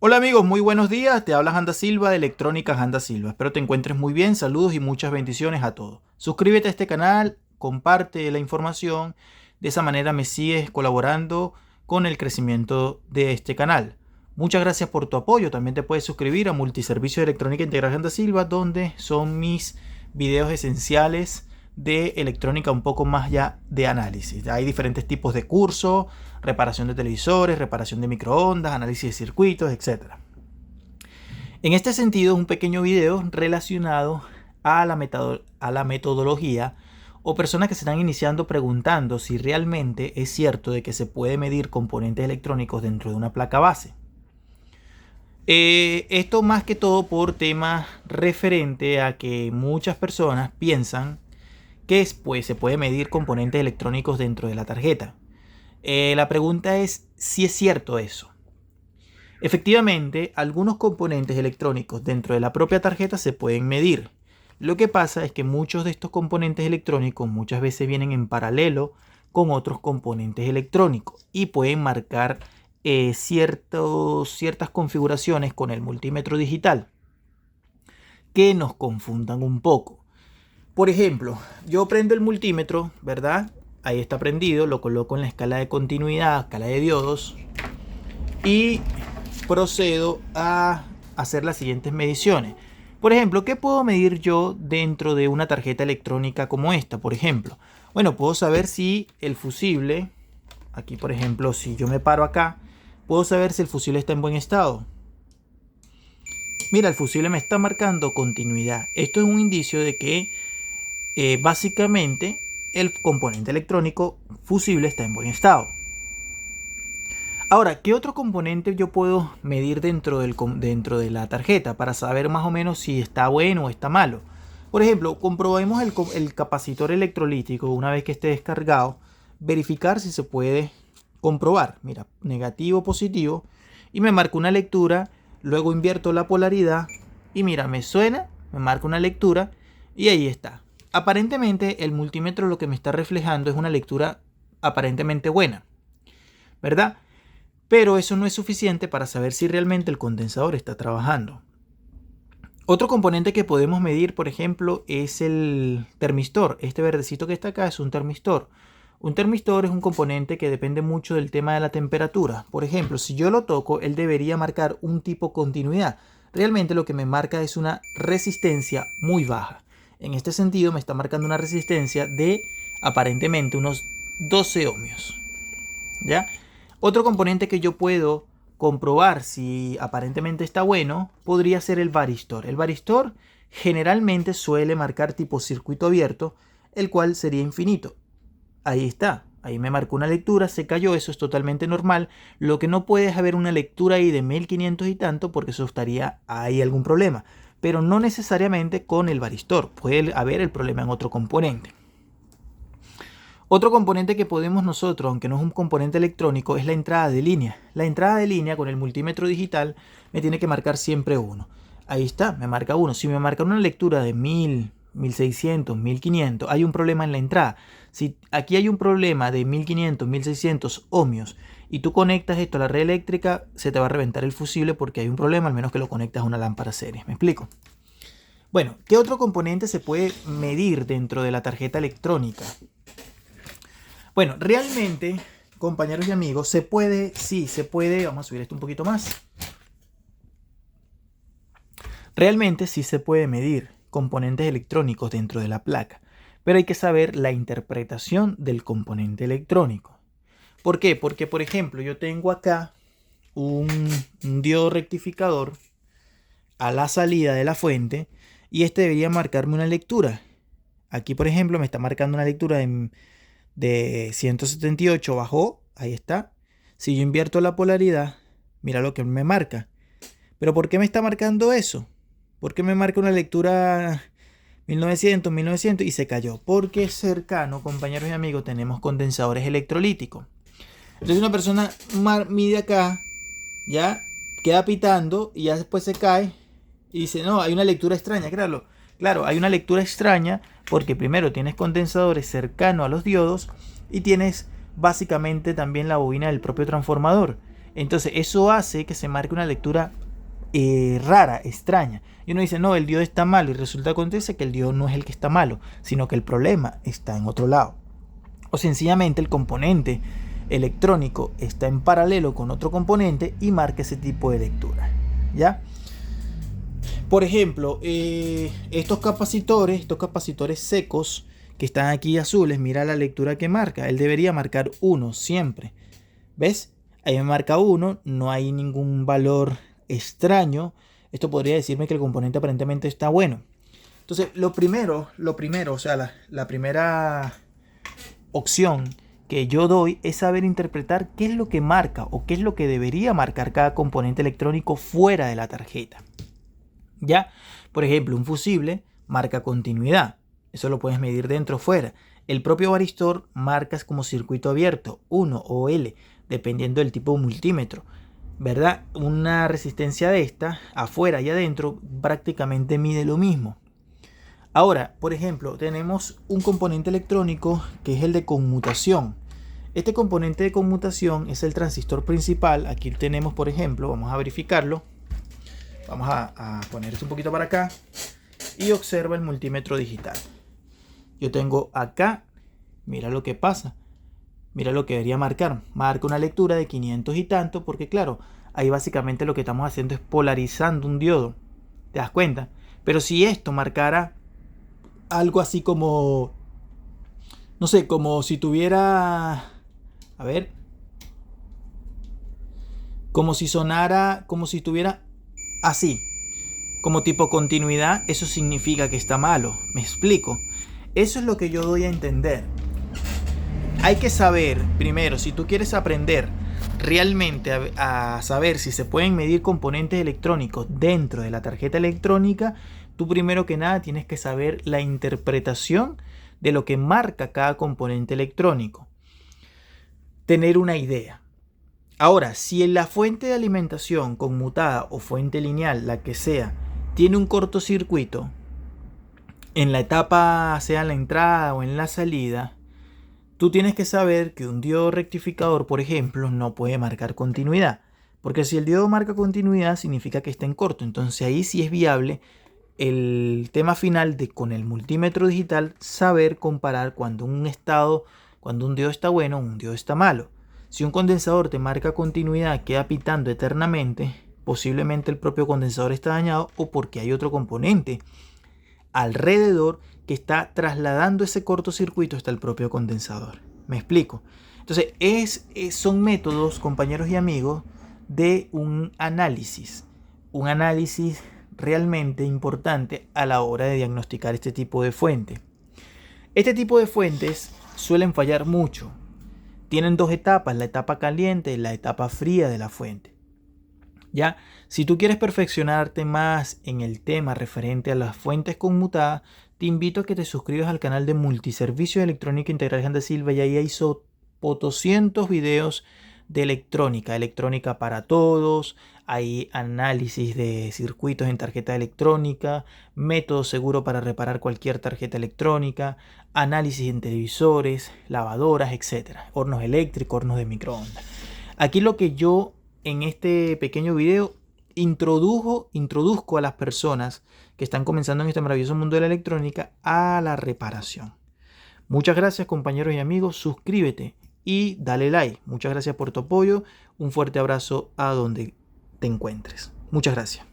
Hola amigos, muy buenos días. Te habla Janda Silva de Electrónica Janda Silva. Espero te encuentres muy bien. Saludos y muchas bendiciones a todos. Suscríbete a este canal, comparte la información. De esa manera me sigues colaborando con el crecimiento de este canal. Muchas gracias por tu apoyo. También te puedes suscribir a Multiservicio de Electrónica Integral Janda Silva, donde son mis videos esenciales de electrónica un poco más ya de análisis. Hay diferentes tipos de cursos: reparación de televisores, reparación de microondas, análisis de circuitos, etc. En este sentido, un pequeño video relacionado a la metodología o personas que se están iniciando preguntando si realmente es cierto de que se puede medir componentes electrónicos dentro de una placa base. Esto más que todo por temas referente a que muchas personas piensan que pues, se puede medir componentes electrónicos dentro de la tarjeta. La pregunta es si es cierto eso. Efectivamente, algunos componentes electrónicos dentro de la propia tarjeta se pueden medir. Lo que pasa es que muchos de estos componentes electrónicos muchas veces vienen en paralelo con otros componentes electrónicos y pueden marcar ciertas configuraciones con el multímetro digital que nos confundan un poco. Por ejemplo, yo prendo el multímetro, ¿verdad? Ahí está prendido, lo coloco en la escala de continuidad, escala de diodos, y procedo a hacer las siguientes mediciones. Por ejemplo, ¿qué puedo medir yo dentro de una tarjeta electrónica como esta? Por ejemplo, bueno, puedo saber si el fusible, aquí por ejemplo, si yo me paro acá, puedo saber si el fusible está en buen estado. Mira, el fusible me está marcando continuidad. Esto es un indicio de que básicamente el componente electrónico fusible está en buen estado. Ahora, ¿qué otro componente yo puedo medir dentro de la tarjeta para saber más o menos si está bueno o está malo? Por ejemplo, comprobemos el capacitor electrolítico una vez que esté descargado, verificar si se puede comprobar. Mira, negativo, positivo, y me marca una lectura, luego invierto la polaridad y mira, me suena, me marca una lectura y ahí está. Aparentemente el multímetro lo que me está reflejando es una lectura aparentemente buena, ¿verdad? Pero eso no es suficiente para saber si realmente el condensador está trabajando. Otro componente que podemos medir, por ejemplo, es el termistor. Este verdecito que está acá es un termistor. Un termistor es un componente que depende mucho del tema de la temperatura. Por ejemplo, si yo lo toco, él debería marcar un tipo continuidad. Realmente lo que me marca es una resistencia muy baja. En este sentido me está marcando una resistencia de aparentemente unos 12 ohmios. ¿Ya? Otro componente que yo puedo comprobar si aparentemente está bueno podría ser el varistor. El varistor generalmente suele marcar tipo circuito abierto, el cual sería infinito. Ahí está, ahí me marcó una lectura, se cayó, eso es totalmente normal. Lo que no puede es haber una lectura ahí de 1500 y tanto, porque eso estaría ahí algún problema. Pero no necesariamente con el varistor, puede haber el problema en otro componente. Otro componente que podemos nosotros, aunque no es un componente electrónico, es la entrada de línea. La entrada de línea con el multímetro digital me tiene que marcar siempre 1. Ahí está, me marca 1. Si me marca una lectura de 1000, 1600, 1500, hay un problema en la entrada. Si aquí hay un problema de 1500, 1600 ohmios y tú conectas esto a la red eléctrica, se te va a reventar el fusible porque hay un problema, al menos que lo conectas a una lámpara serie. ¿Me explico? Bueno, ¿qué otro componente se puede medir dentro de la tarjeta electrónica? Bueno, realmente, compañeros y amigos, se puede, sí, se puede, vamos a subir esto un poquito más. Realmente sí se puede medir componentes electrónicos dentro de la placa, pero hay que saber la interpretación del componente electrónico. ¿Por qué? Porque, por ejemplo, yo tengo acá un diodo rectificador a la salida de la fuente y este debería marcarme una lectura. Aquí, por ejemplo, me está marcando una lectura de 178, bajó, ahí está. Si yo invierto la polaridad, mira lo que me marca. Pero ¿por qué me está marcando eso? ¿Por qué me marca una lectura 1900, 1900 y se cayó? Porque cercano, compañeros y amigos, tenemos condensadores electrolíticos. Entonces una persona mide acá, ya queda pitando y ya después se cae y dice, no, hay una lectura extraña, claro, hay una lectura extraña porque primero tienes condensadores cercanos a los diodos y tienes básicamente también la bobina del propio transformador. Entonces eso hace que se marque una lectura rara, extraña. Y uno dice, no, el diodo está malo, y resulta acontece que el diodo no es el que está malo, sino que el problema está en otro lado. O sencillamente el componente electrónico está en paralelo con otro componente y marca ese tipo de lectura, ¿ya? Por ejemplo, estos capacitores secos que están aquí azules, mira la lectura que marca. Él debería marcar 1 siempre. ¿Ves? Ahí me marca 1, no hay ningún valor extraño. Esto podría decirme que el componente aparentemente está bueno. Entonces, lo primero, o sea, la primera opción que yo doy es saber interpretar qué es lo que marca o qué es lo que debería marcar cada componente electrónico fuera de la tarjeta. ¿Ya? Por ejemplo, un fusible marca continuidad. Eso lo puedes medir dentro o fuera. El propio varistor marcas como circuito abierto, 1 o L, dependiendo del tipo de multímetro, ¿verdad? Una resistencia de esta, afuera y adentro, prácticamente mide lo mismo. Ahora, por ejemplo, tenemos un componente electrónico que es el de conmutación. Este componente de conmutación es el transistor principal. Aquí tenemos, por ejemplo, vamos a verificarlo. Vamos a poner esto un poquito para acá y observa el multímetro digital. Yo tengo acá, mira lo que pasa, mira lo que debería marcar. Marca una lectura de 500 y tanto porque claro, ahí básicamente lo que estamos haciendo es polarizando un diodo. ¿Te das cuenta? Pero si esto marcara algo así como, no sé, como si tuviera, a ver, como si sonara, como si tuviera así, como tipo continuidad, eso significa que está malo. ¿Me explico? Eso es lo que yo doy a entender. Hay que saber, primero, si tú quieres aprender realmente a saber si se pueden medir componentes electrónicos dentro de la tarjeta electrónica, tú primero que nada tienes que saber la interpretación de lo que marca cada componente electrónico. Tener una idea. Ahora, si en la fuente de alimentación conmutada o fuente lineal, la que sea, tiene un cortocircuito, en la etapa, sea en la entrada o en la salida, tú tienes que saber que un diodo rectificador, por ejemplo, no puede marcar continuidad. Porque si el diodo marca continuidad, significa que está en corto. Entonces ahí sí es viable el tema final de con el multímetro digital saber comparar cuando un diodo está bueno o un diodo está malo. Si un condensador te marca continuidad, queda pitando eternamente, posiblemente el propio condensador está dañado o porque hay otro componente alrededor que está trasladando ese cortocircuito hasta el propio condensador. ¿Me explico? Entonces, son métodos, compañeros y amigos, de un análisis realmente importante a la hora de diagnosticar este tipo de fuente. Este tipo de fuentes suelen fallar mucho. Tienen dos etapas, la etapa caliente y la etapa fría de la fuente. ¿Ya? Si tú quieres perfeccionarte más en el tema referente a las fuentes conmutadas, te invito a que te suscribas al canal de Multiservicios Electrónica Integral Jan de Silva y ahí hay 200 videos de electrónica para todos, hay análisis de circuitos en tarjeta electrónica, método seguro para reparar cualquier tarjeta electrónica, análisis en televisores, lavadoras, etc. Hornos eléctricos, hornos de microondas. Aquí lo que yo en este pequeño video introduzco a las personas que están comenzando en este maravilloso mundo de la electrónica a la reparación. Muchas gracias compañeros y amigos, suscríbete y dale like. Muchas gracias por tu apoyo, un fuerte abrazo a donde te encuentres. Muchas gracias.